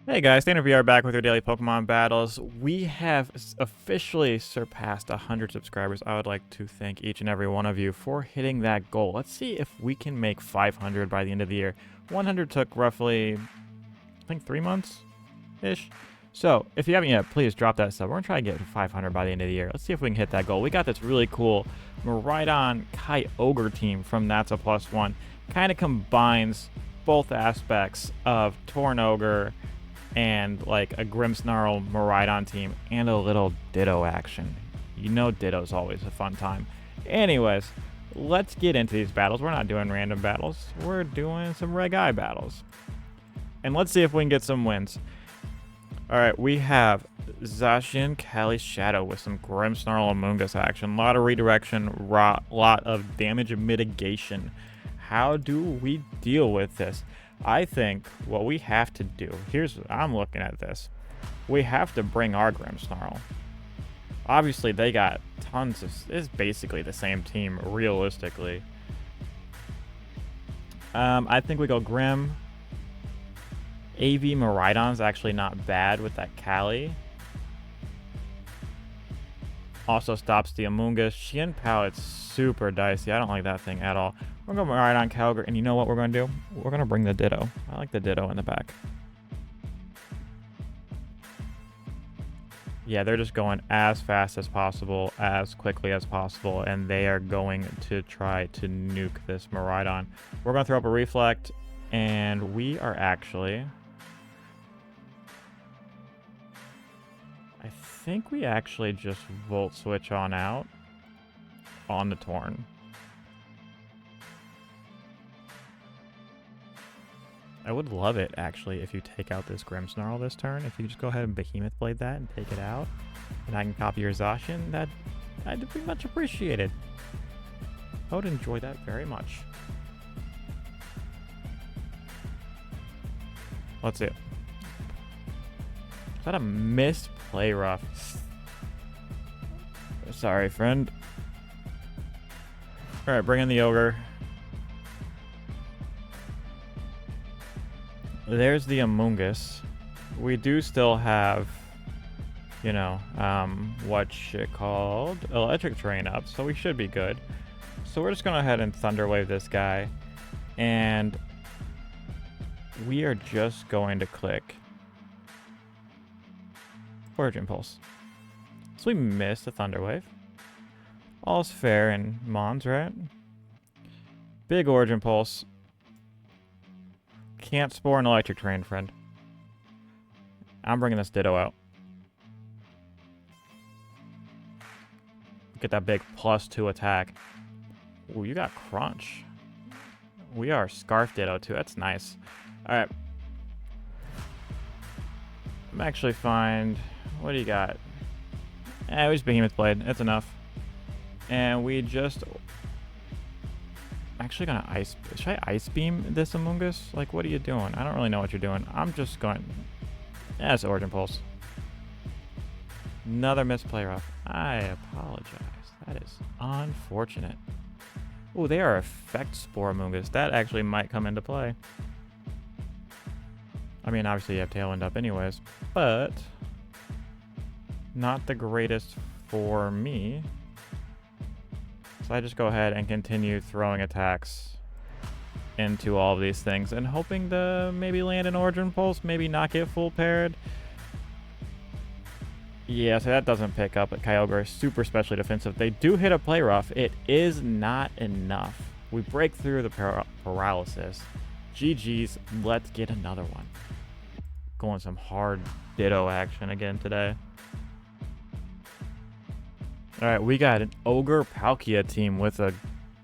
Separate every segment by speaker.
Speaker 1: Hey guys, StandardVR back with your daily Pokemon battles. We have officially surpassed 100 subscribers. I would like to thank each and every one of you for hitting that goal. Let's see if we can make 500 by the end of the year. 100 took roughly, I think, 3 months-ish. So, if you haven't yet, please drop that sub. We're going to try to get to 500 by the end of the year. Let's see if we can hit that goal. We got this really cool Miraidon Kyogre team from That's a Plus One. Kind of combines both aspects of Tornogre and like a Grimmsnarl Miraidon team and a little Ditto action. You know Ditto's always a fun time. Anyways, let's get into these battles. We're not doing random battles. We're doing some Reg I battles. And let's see if we can get some wins. Alright, we have Zacian Kali Shadow with some Grimmsnarl Amoonguss action. A lot of redirection, lot of damage mitigation. How do we deal with this? I think what we have to do, I'm looking at this. We have to bring our Grimmsnarl. Obviously, they got tons of, it's basically the same team, realistically. I think we go Grimm. AV Miraidon's actually not bad with that Kali. Also stops the Amoonguss. Shinpao, it's super dicey. I don't like that thing at all. We're going to Miraidon Kyogre, and you know what we're going to do? We're going to bring the Ditto. I like the Ditto in the back. Yeah, they're just going as fast as possible, as quickly as possible, and they are going to try to nuke this Miraidon. We're going to throw up a Reflect, and we are actually... I think we actually just Volt Switch on out on the Torn. I would love it, actually, if you take out this Grimmsnarl this turn. If you just go ahead and Behemoth Blade that and take it out, and I can copy your Zacian, I'd be much appreciated. I would enjoy that very much. Let's see. Is that a missed play rough? Sorry, friend. Alright, bring in the Ogre. There's the Amoonguss. We do still have, you know, what's it called? Electric Terrain up, so we should be good. So we're just going to go ahead and Thunder Wave this guy. And we are just going to click Origin Pulse. So we missed a Thunder Wave. All's fair in Mons, right? Big Origin Pulse. Can't spore an Electric Terrain, friend. I'm bringing this Ditto out. Get that big +2 attack. Ooh, you got Crunch. We are Scarf Ditto too. That's nice. Alright. I'm actually fine. What do you got? We just Behemoth Blade. It's enough. And we just... I'm actually gonna Ice... Should I Ice Beam this Amoonguss? Like, what are you doing? I don't really know what you're doing. I'm just going... Yeah, it's Origin Pulse. Another misplay rough. I apologize. That is unfortunate. Ooh, they are Effect Spore Amoonguss. That actually might come into play. I mean, obviously you have Tailwind up anyways, but not the greatest for me. So I just go ahead and continue throwing attacks into all of these things and hoping to maybe land an Origin Pulse, maybe not get full paired. Yeah, so that doesn't pick up. But Kyogre is super specially defensive. They do hit a play rough. It is not enough. We break through the paralysis. GG's. Let's get another one. Going some hard Ditto action again today. Alright, we got an Ogre Palkia team with a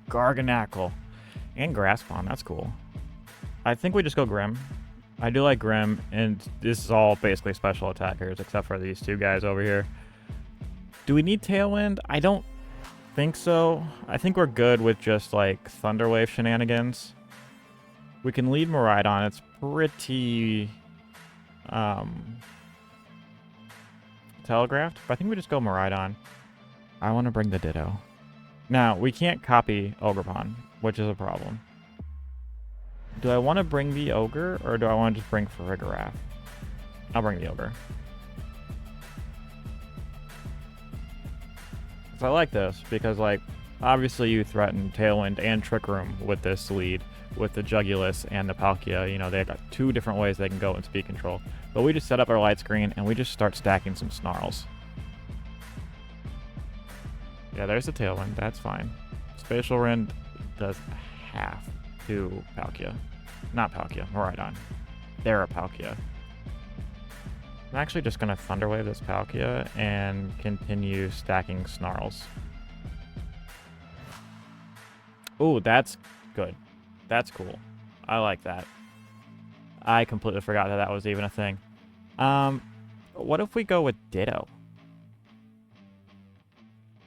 Speaker 1: Garganacl and Graspon. That's cool. I think we just go Grimm. I do like Grimm, and this is all basically special attackers except for these two guys over here. Do we need Tailwind? I don't think so. I think we're good with just like Thunder Wave shenanigans. We can lead Miraidon. It's pretty telegraphed, but I think we just go Miraidon. I want to bring the Ditto. Now, we can't copy Ogerpon, which is a problem. Do I want to bring the Ogre, or do I want to just bring Farigiraf? I'll bring the Ogre. So I like this because, like, obviously you threaten Tailwind and Trick Room with this lead, with the Jugulus and the Palkia. You know, they got two different ways they can go in speed control. But we just set up our light screen and we just start stacking some Snarls. Yeah, there's the Tailwind. That's fine. Spatial Rend does half to Palkia. Not Palkia, Miraidon. They're a Palkia. I'm actually just going to Thunder Wave this Palkia and continue stacking Snarls. Ooh, that's good. That's cool. I like that. I completely forgot that that was even a thing. What if we go with Ditto?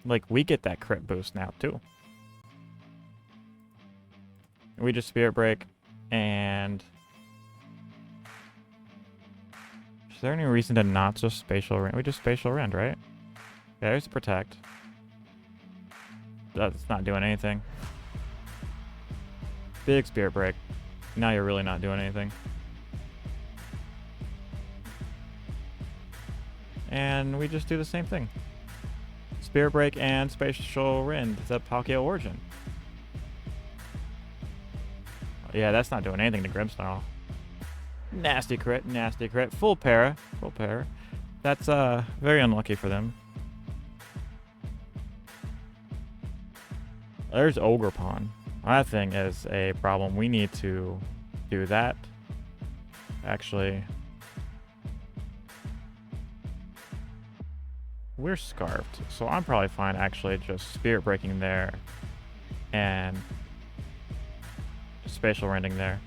Speaker 1: Like, we get that crit boost now, too. We just Spirit Break, and... Is there any reason to not just Spatial Rend? We just Spatial Rend, right? Yeah, there's the Protect. That's not doing anything. Big Spirit Break. Now you're really not doing anything. And we just do the same thing. Spirit Break and Spatial Rend, the Palkia Origin. Yeah, that's not doing anything to Grimmsnarl. Nasty crit, nasty crit. Full para, full para. That's very unlucky for them. There's Ogre Pawn. That thing is a problem. We need to do that. Actually, we're scarfed, so I'm probably fine actually just Spirit Breaking there and Spatial Rending there.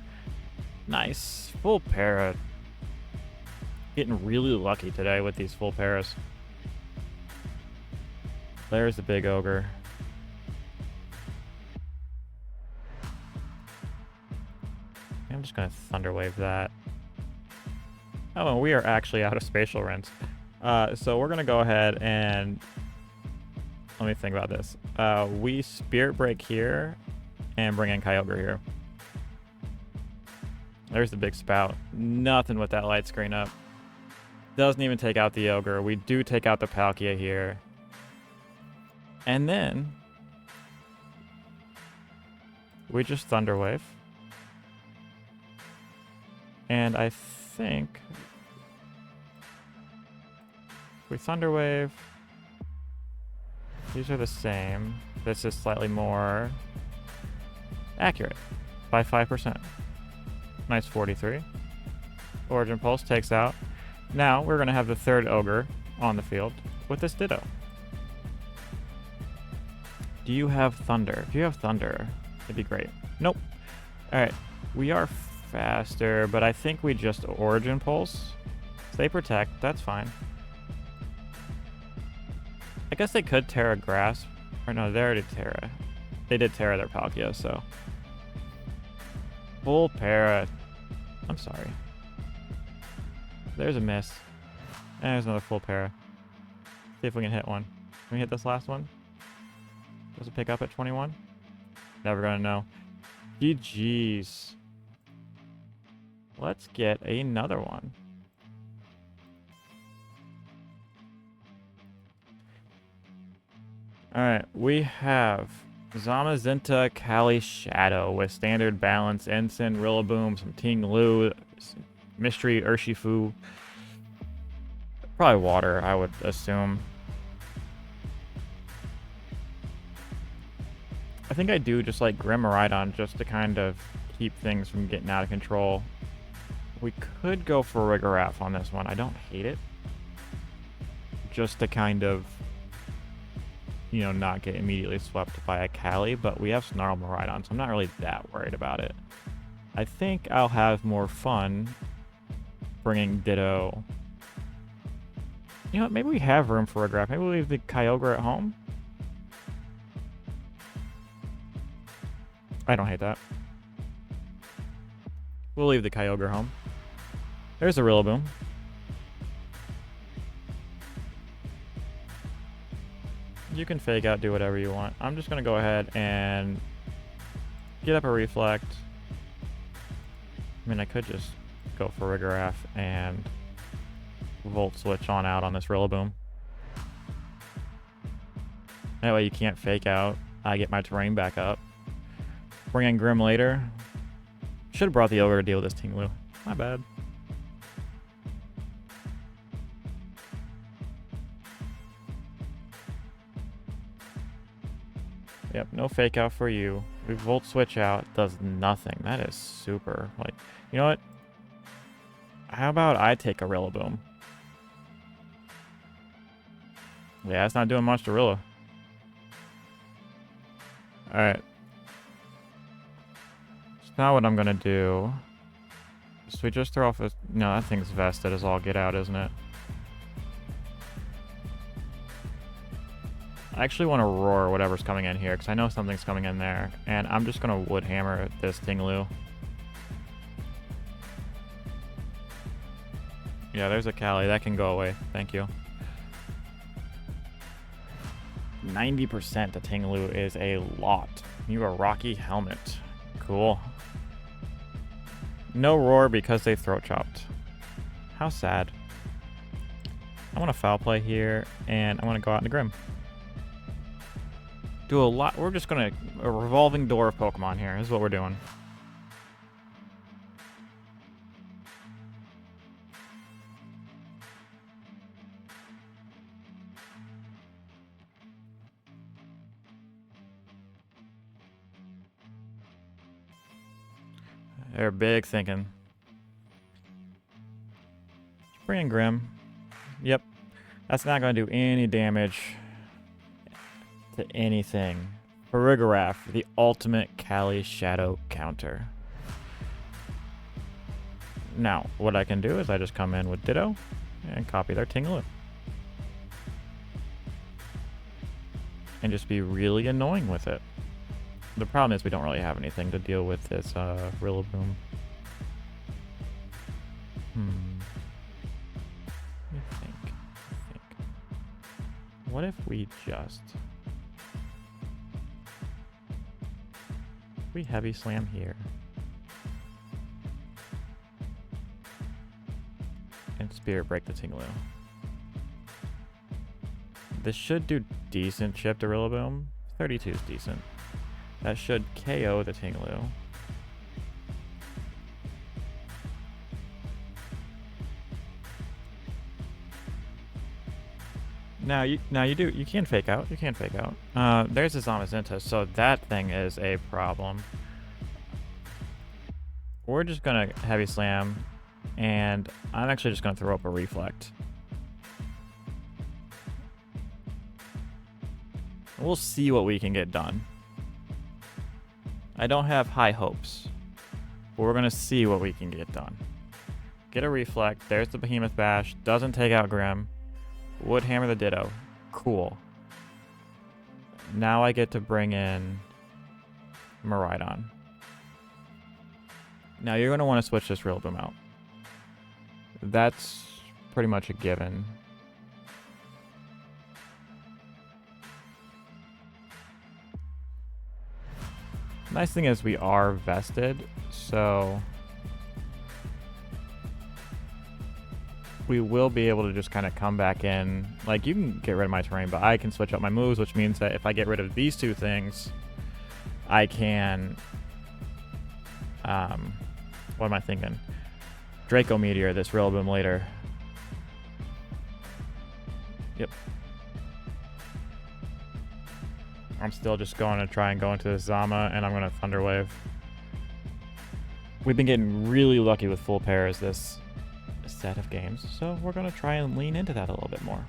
Speaker 1: Nice. Full para. Getting really lucky today with these full paras. There's the big Ogre. I'm just going to Thunder Wave that. Oh, and we are actually out of Spatial Rends. So we're going to go ahead and... Let me think about this. We Spirit Break here and bring in Kyogre here. There's the big spout. Nothing with that light screen up. Doesn't even take out the Ogre. We do take out the Palkia here. And then... we just Thunder Wave. And I think... we Thunder Wave. These are the same. This is slightly more accurate by 5%. Nice 43. Origin Pulse takes out. Now we're going to have the third Ogre on the field with this Ditto. Do you have Thunder? If you have Thunder, it'd be great. Nope. Alright. We are faster, but I think we just Origin Pulse. They protect. That's fine. I guess they could Terra Grass. Or no, they already Terra. They did Terra their Palkia, so. Full para. I'm sorry. There's a miss. And there's another full para. See if we can hit one. Can we hit this last one? Does it pick up at 21? Never gonna know. GG's. Let's get another one. Alright, we have Zamazenta Kali Shadow with Standard Balance, Ensign, Rillaboom, some Ting Lu, Mystery Urshifu. Probably water, I would assume. I think I do just like Grimm Miraidon just to kind of keep things from getting out of control. We could go for Rigorath on this one. I don't hate it. Just to kind of, you know, not get immediately swept by a Kali, but we have Snarl Miraidon, so I'm not really that worried about it. I think I'll have more fun bringing Ditto. You know what, maybe we have room for Rigorath. Maybe we'll leave the Kyogre at home? I don't hate that. We'll leave the Kyogre home. There's a Rillaboom. You can fake out, do whatever you want. I'm just going to go ahead and get up a Reflect. I mean, I could just go for Rigorath and Volt switch on out on this Rillaboom. That way you can't fake out. I get my terrain back up. Bring in Grimm later. Should have brought the Ogre to deal with this Tinglu. My bad. Yep, no fake out for you. We Volt switch out, does nothing. That is super. Like, you know what? How about I take a Rillaboom? Yeah, it's not doing much to Rilla. Alright. So now what I'm gonna do... So we just throw off a... No, that thing's vested as all get out, isn't it? I actually want to roar whatever's coming in here, because I know something's coming in there. And I'm just going to Wood Hammer this Tinglu. Yeah, there's a Cali. That can go away. Thank you. 90% to Tinglu is a lot. You a Rocky Helmet. Cool. No roar because they throat chopped. How sad. I want to foul play here, and I want to go out into Grimm. Do a lot. We're just going to... A revolving door of Pokemon here. This is what we're doing. They're big thinking. Bring in Grimm. Yep. That's not going to do any damage to anything. Farigiraf, the ultimate Cali Shadow counter. Now, what I can do is I just come in with Ditto and copy their Tinglu. And just be really annoying with it. The problem is we don't really have anything to deal with this Rillaboom. Let me think. What if we just... We Heavy Slam here. And Spirit Break the Tinglu. This should do decent chip to Rillaboom. 32 is decent. That should KO the Tinglu. Now you can fake out. You can fake out. There's a Zamazenta, so that thing is a problem. We're just gonna Heavy Slam, and I'm actually just gonna throw up a Reflect. We'll see what we can get done. I don't have high hopes, but we're gonna see what we can get done. Get a Reflect. There's the Behemoth Bash. Doesn't take out Grimm. Would Hammer the Ditto. Cool. Now I get to bring in Miraidon. Now you're going to want to switch this Rillaboom out. That's pretty much a given. Nice thing is we are vested, so... we will be able to just kind of come back in. Like, you can get rid of my terrain, but I can switch up my moves, which means that if I get rid of these two things, I can... what am I thinking? Draco Meteor this Rillaboom later. Yep. I'm still just going to try and go into this Zama, and I'm going to Thunder Wave. We've been getting really lucky with full pairs this set of games, so we're going to try and lean into that a little bit more.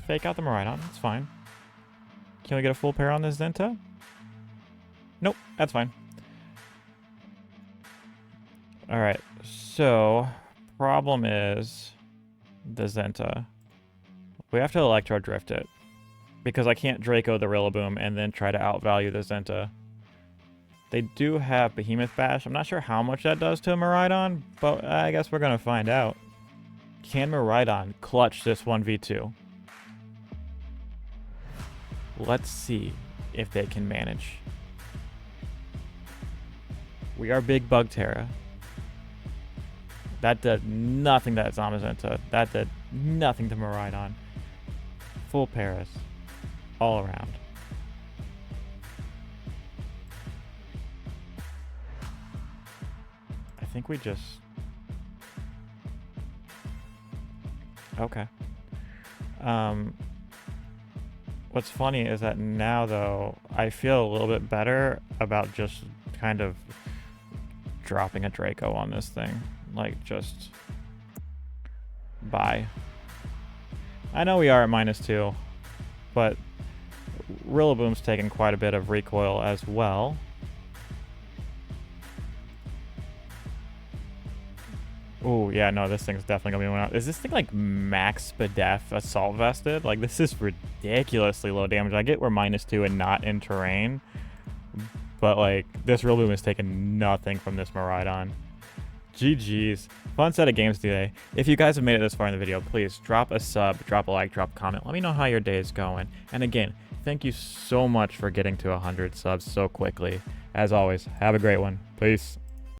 Speaker 1: Fake out the Miraidon, it's fine. Can we get a full pair on this Zenta? Nope, that's fine. Alright, so problem is the Zenta. We have to Electro Drift it, because I can't Draco the Rillaboom and then try to outvalue the Zenta. They do have Behemoth Bash. I'm not sure how much that does to a Miraidon, but I guess we're going to find out. Can Miraidon clutch this 1v2? Let's see if they can manage. We are Big Bug Terra. That did nothing that Zamazenta. That did nothing to Miraidon. Full Paris. All around. I think we just... Okay. What's funny is that now, though, I feel a little bit better about just kind of dropping a Draco on this thing. Like, just... Bye. I know we are at -2, but Rillaboom's taken quite a bit of recoil as well. Oh, yeah, no, this thing's definitely gonna be one out. Is this thing like max Spadef assault vested? Like, this is ridiculously low damage. I get we're -2 and not in terrain, but like, this Rillaboom is taking nothing from this Miraidon. GG's. Fun set of games today. If you guys have made it this far in the video, please drop a sub, drop a like, drop a comment. Let me know how your day is going. And again, thank you so much for getting to 100 subs so quickly. As always, have a great one. Peace.